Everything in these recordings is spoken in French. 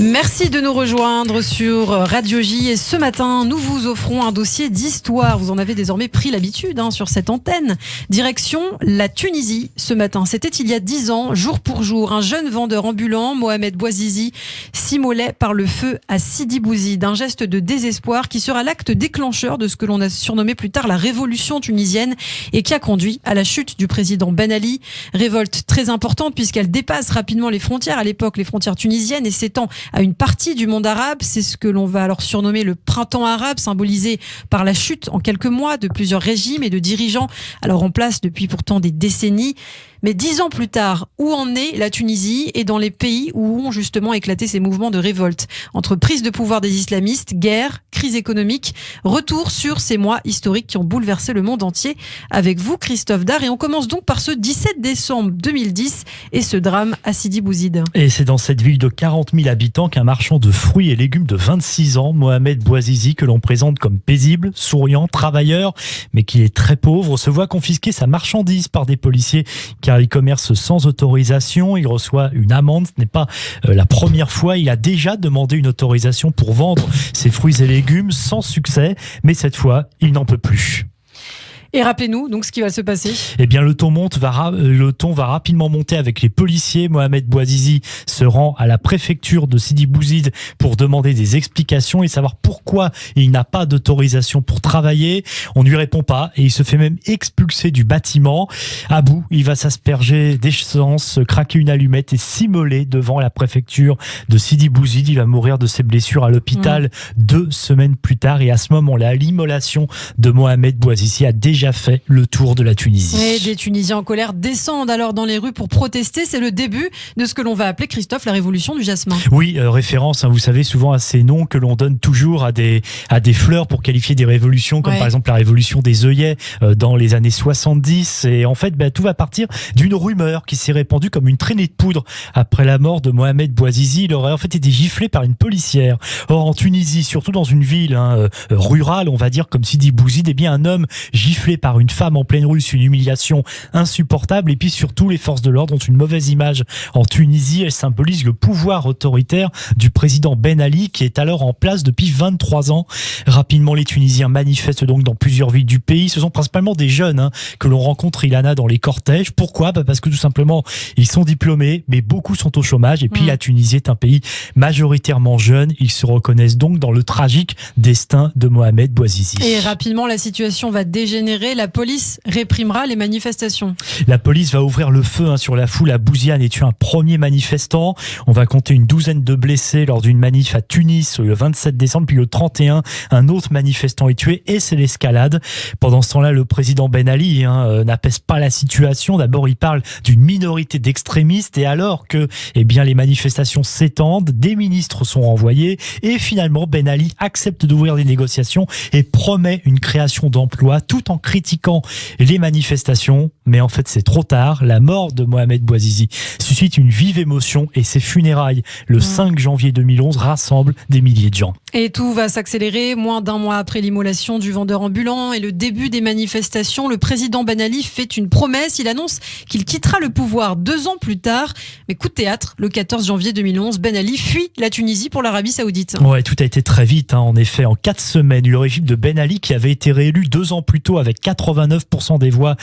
Merci de nous rejoindre sur Radio J. Et ce matin, nous vous offrons un dossier d'histoire. Vous en avez désormais pris l'habitude sur cette antenne. Direction la Tunisie ce matin. C'était il y a 10 ans, jour pour jour. Un jeune vendeur ambulant, Mohamed Bouazizi, s'immolait par le feu à Sidi Bouzid. Un geste de désespoir qui sera l'acte déclencheur de ce que l'on a surnommé plus tard la révolution tunisienne et qui a conduit à la chute du président Ben Ali. Révolte très importante puisqu'elle dépasse rapidement les frontières. À l'époque, les frontières tunisiennes et s'étend à une partie du monde arabe. C'est ce que l'on va alors surnommer le printemps arabe, symbolisé par la chute en quelques mois de plusieurs régimes et de dirigeants, alors en place depuis pourtant des décennies. Mais 10 ans plus tard, où en est la Tunisie et dans les pays où ont justement éclaté ces mouvements de révolte? Entre prise de pouvoir des islamistes, guerre, crise économique, retour sur ces mois historiques qui ont bouleversé le monde entier. Avec vous, Christophe Dard, et on commence donc par ce 17 décembre 2010 et ce drame à Sidi Bouzid. Et c'est dans cette ville de 40 000 habitants qu'un marchand de fruits et légumes de 26 ans, Mohamed Bouazizi, que l'on présente comme paisible, souriant, travailleur, mais qui est très pauvre, se voit confisquer sa marchandise par des policiers car il commerce sans autorisation. Il reçoit une amende. Ce n'est pas la première fois. Il a déjà demandé une autorisation pour vendre ses fruits et légumes sans succès. Mais cette fois, il n'en peut plus. Et rappelez-nous donc ce qui va se passer. Eh bien, le ton va rapidement monter avec les policiers. Mohamed Bouazizi se rend à la préfecture de Sidi Bouzid pour demander des explications et savoir pourquoi il n'a pas d'autorisation pour travailler. On ne lui répond pas et il se fait même expulser du bâtiment. À bout, il va s'asperger d'essence, craquer une allumette et s'immoler devant la préfecture de Sidi Bouzid. Il va mourir de ses blessures à l'hôpital 2 semaines plus tard. Et à ce moment-là, l'immolation de Mohamed Bouazizi a déjà fait le tour de la Tunisie. Et des Tunisiens en colère descendent alors dans les rues pour protester. C'est le début de ce que l'on va appeler, Christophe, la révolution du jasmin. Oui, référence, vous savez, souvent à ces noms que l'on donne toujours à des fleurs pour qualifier des révolutions, comme par exemple la révolution des œillets dans les années 70. Et en fait, tout va partir d'une rumeur qui s'est répandue comme une traînée de poudre après la mort de Mohamed Bouazizi. Il aurait en fait été giflé par une policière. Or, en Tunisie, surtout dans une ville rurale, on va dire, comme Sidi Bouzid, eh bien, un homme giflé par une femme en pleine rue, c'est une humiliation insupportable. Et puis surtout, les forces de l'ordre ont une mauvaise image en Tunisie. Elles symbolisent le pouvoir autoritaire du président Ben Ali qui est alors en place depuis 23 ans. Rapidement, les Tunisiens manifestent donc dans plusieurs villes du pays. Ce sont principalement des jeunes que l'on rencontre, Ilana, dans les cortèges. Pourquoi ? Parce que tout simplement, ils sont diplômés, mais beaucoup sont au chômage. Et puis la Tunisie est un pays majoritairement jeune. Ils se reconnaissent donc dans le tragique destin de Mohamed Bouazizi. Et rapidement, la situation va dégénérer. La police réprimera les manifestations. La police va ouvrir le feu sur la foule à Bouziane et tuer un premier manifestant. On va compter une douzaine de blessés lors d'une manif à Tunis le 27 décembre. Puis le 31, un autre manifestant est tué et c'est l'escalade. Pendant ce temps-là, le président Ben Ali n'apaise pas la situation. D'abord, il parle d'une minorité d'extrémistes et alors que les manifestations s'étendent, des ministres sont renvoyés et finalement Ben Ali accepte d'ouvrir des négociations et promet une création d'emplois tout en critiquant les manifestations. Mais en fait, c'est trop tard. La mort de Mohamed Bouazizi suscite une vive émotion et ses funérailles, le 5 janvier 2011, rassemblent des milliers de gens. Et tout va s'accélérer. Moins d'un mois après l'immolation du vendeur ambulant et le début des manifestations, le président Ben Ali fait une promesse. Il annonce qu'il quittera le pouvoir 2 ans plus tard. Mais coup de théâtre, le 14 janvier 2011, Ben Ali fuit la Tunisie pour l'Arabie Saoudite. Ouais, tout a été très vite. En effet, en 4 semaines, le régime de Ben Ali, qui avait été réélu 2 ans plus tôt avec 89% des voix,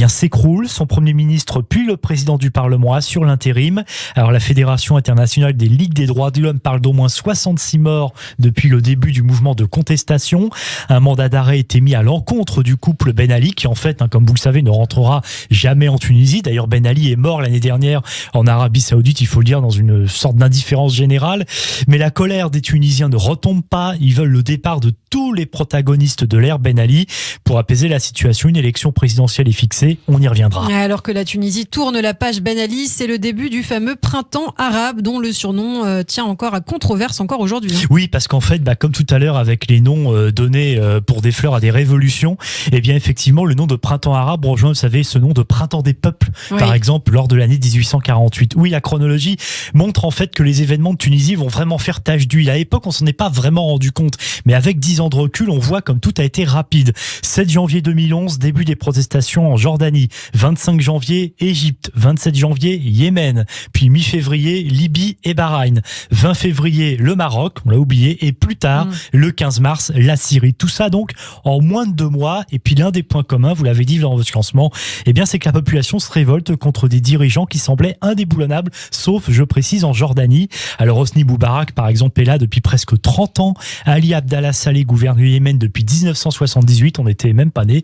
s'écroule. Son premier ministre puis le président du Parlement assure l'intérim. Alors la Fédération internationale des ligues des droits de l'homme parle d'au moins 66 morts depuis le début du mouvement de contestation. Un mandat d'arrêt a été mis à l'encontre du couple Ben Ali qui en fait, comme vous le savez, ne rentrera jamais en Tunisie. D'ailleurs, Ben Ali est mort l'année dernière en Arabie Saoudite, il faut le dire, dans une sorte d'indifférence générale. Mais la colère des Tunisiens ne retombe pas. Ils veulent le départ de tous les protagonistes de l'ère Ben Ali. Pour apaiser la situation, une élection présidentielle est fixée. On y reviendra. Alors que la Tunisie tourne la page Ben Ali, c'est le début du fameux printemps arabe dont le surnom tient encore à controverse encore aujourd'hui. Oui, parce qu'en fait, comme tout à l'heure avec les noms donnés pour des fleurs à des révolutions, effectivement, le nom de printemps arabe rejoint, vous savez, ce nom de printemps des peuples, par exemple, lors de l'année 1848. Oui, la chronologie montre en fait que les événements de Tunisie vont vraiment faire tache d'huile. À l'époque, on s'en est pas vraiment rendu compte, mais avec 10 ans an de recul, on voit comme tout a été rapide. 7 janvier 2011, début des protestations en Jordanie. 25 janvier, Égypte. 27 janvier, Yémen. Puis mi-février, Libye et Bahreïn. 20 février, le Maroc, on l'a oublié. Et plus tard, le 15 mars, la Syrie. Tout ça donc en moins de 2 mois. Et puis l'un des points communs, vous l'avez dit dans votre lancement, eh bien c'est que la population se révolte contre des dirigeants qui semblaient indéboulonnables, sauf, je précise, en Jordanie. Alors Hosni Moubarak, par exemple, est là depuis presque 30 ans. Ali Abdallah Saleh gouverne le Yémen depuis 1978, on n'était même pas nés.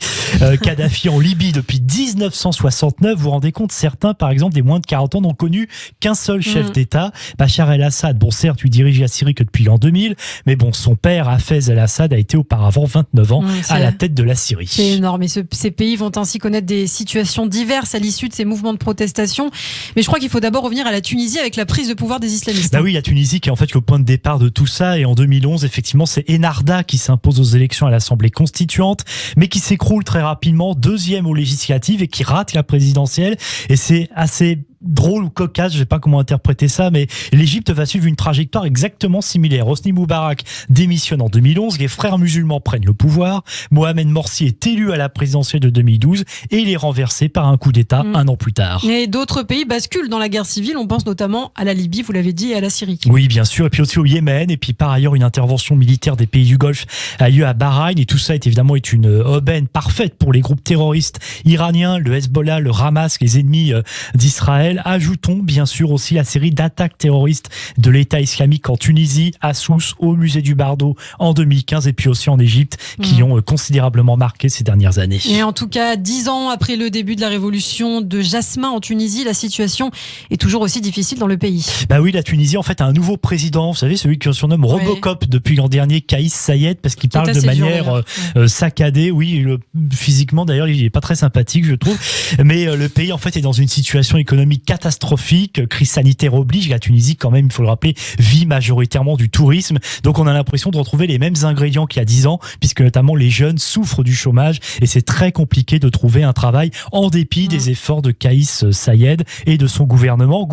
Kadhafi en Libye depuis 1969. Vous vous rendez compte, certains, par exemple, des moins de 40 ans n'ont connu qu'un seul chef d'État. Bachar el-Assad, bon certes, lui dirige la Syrie que depuis l'an 2000, mais bon, son père, Hafez el-Assad, a été auparavant 29 ans à la tête de la Syrie. C'est énorme, et ces pays vont ainsi connaître des situations diverses à l'issue de ces mouvements de protestation. Mais je crois qu'il faut d'abord revenir à la Tunisie avec la prise de pouvoir des islamistes. Bah oui, la Tunisie qui est en fait le point de départ de tout ça, et en 2011, effectivement, c'est Enarda qui s'impose aux élections à l'Assemblée constituante, mais qui s'écroule très rapidement, deuxième aux législatives, et qui rate la présidentielle. Et c'est assez drôle ou cocasse, je sais pas comment interpréter ça, mais l'Égypte va suivre une trajectoire exactement similaire. Hosni Moubarak démissionne en 2011, les frères musulmans prennent le pouvoir, Mohamed Morsi est élu à la présidentielle de 2012 et il est renversé par un coup d'État un an plus tard. Et d'autres pays basculent dans la guerre civile, on pense notamment à la Libye, vous l'avez dit, et à la Syrie. Oui, bien sûr, et puis aussi au Yémen, et puis par ailleurs une intervention militaire des pays du Golfe a lieu à Bahreïn, et tout ça est évidemment une aubaine parfaite pour les groupes terroristes iraniens, le Hezbollah, le Hamas, les ennemis d'Israël. Ajoutons bien sûr aussi la série d'attaques terroristes de l'État islamique en Tunisie, à Sousse, au musée du Bardo en 2015 et puis aussi en Égypte qui ont considérablement marqué ces dernières années. Et en tout cas, 10 ans après le début de la révolution de Jasmin en Tunisie, la situation est toujours aussi difficile dans le pays. Bah oui, la Tunisie en fait a un nouveau président, vous savez, celui qu'on surnomme Robocop depuis l'an dernier, Kais Saied, parce qu'il parle de manière saccadée. Oui, physiquement d'ailleurs, il est pas très sympathique, je trouve. Mais le pays en fait est dans une situation économique catastrophique, crise sanitaire oblige. La Tunisie, quand même, il faut le rappeler, vit majoritairement du tourisme. Donc on a l'impression de retrouver les mêmes ingrédients qu'il y a 10 ans, puisque notamment les jeunes souffrent du chômage et c'est très compliqué de trouver un travail en dépit des efforts de Kais Saied et de son gouvernement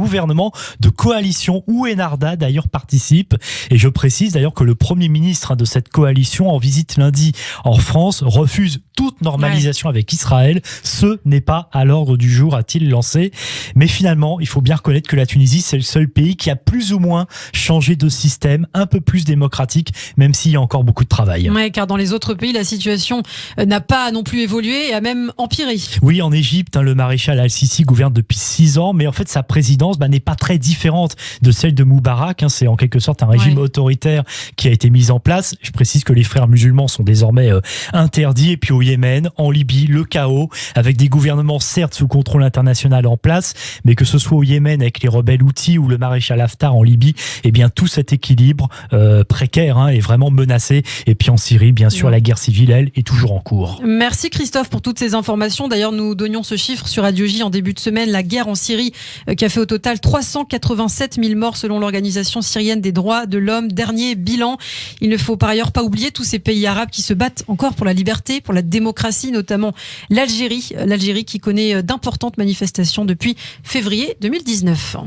de coalition où Enarda d'ailleurs participe. Et je précise d'ailleurs que le premier ministre de cette coalition en visite lundi en France refuse toute normalisation avec Israël. Ce n'est pas à l'ordre du jour, a-t-il lancé. Mais finalement, il faut bien reconnaître que la Tunisie, c'est le seul pays qui a plus ou moins changé de système, un peu plus démocratique, même s'il y a encore beaucoup de travail. Ouais, car dans les autres pays, la situation n'a pas non plus évolué et a même empiré. Oui, en Égypte, le maréchal Al-Sisi gouverne depuis 6 ans, mais en fait, sa présidence n'est pas très différente de celle de Moubarak. C'est en quelque sorte un régime autoritaire qui a été mis en place. Je précise que les frères musulmans sont désormais interdits. Et puis au Yémen, en Libye, le chaos, avec des gouvernements certes sous contrôle international en place, mais que ce soit au Yémen avec les rebelles Houthis ou le maréchal Haftar en Libye, eh bien tout cet équilibre précaire est vraiment menacé. Et puis en Syrie, bien sûr, la guerre civile, elle, est toujours en cours. Merci Christophe pour toutes ces informations. D'ailleurs, nous donnions ce chiffre sur Radio J en début de semaine, la guerre en Syrie qui a fait au total 387 000 morts selon l'Organisation syrienne des droits de l'homme. Dernier bilan. Il ne faut par ailleurs pas oublier tous ces pays arabes qui se battent encore pour la liberté, pour la démocratie, notamment l'Algérie qui connaît d'importantes manifestations depuis février 2019.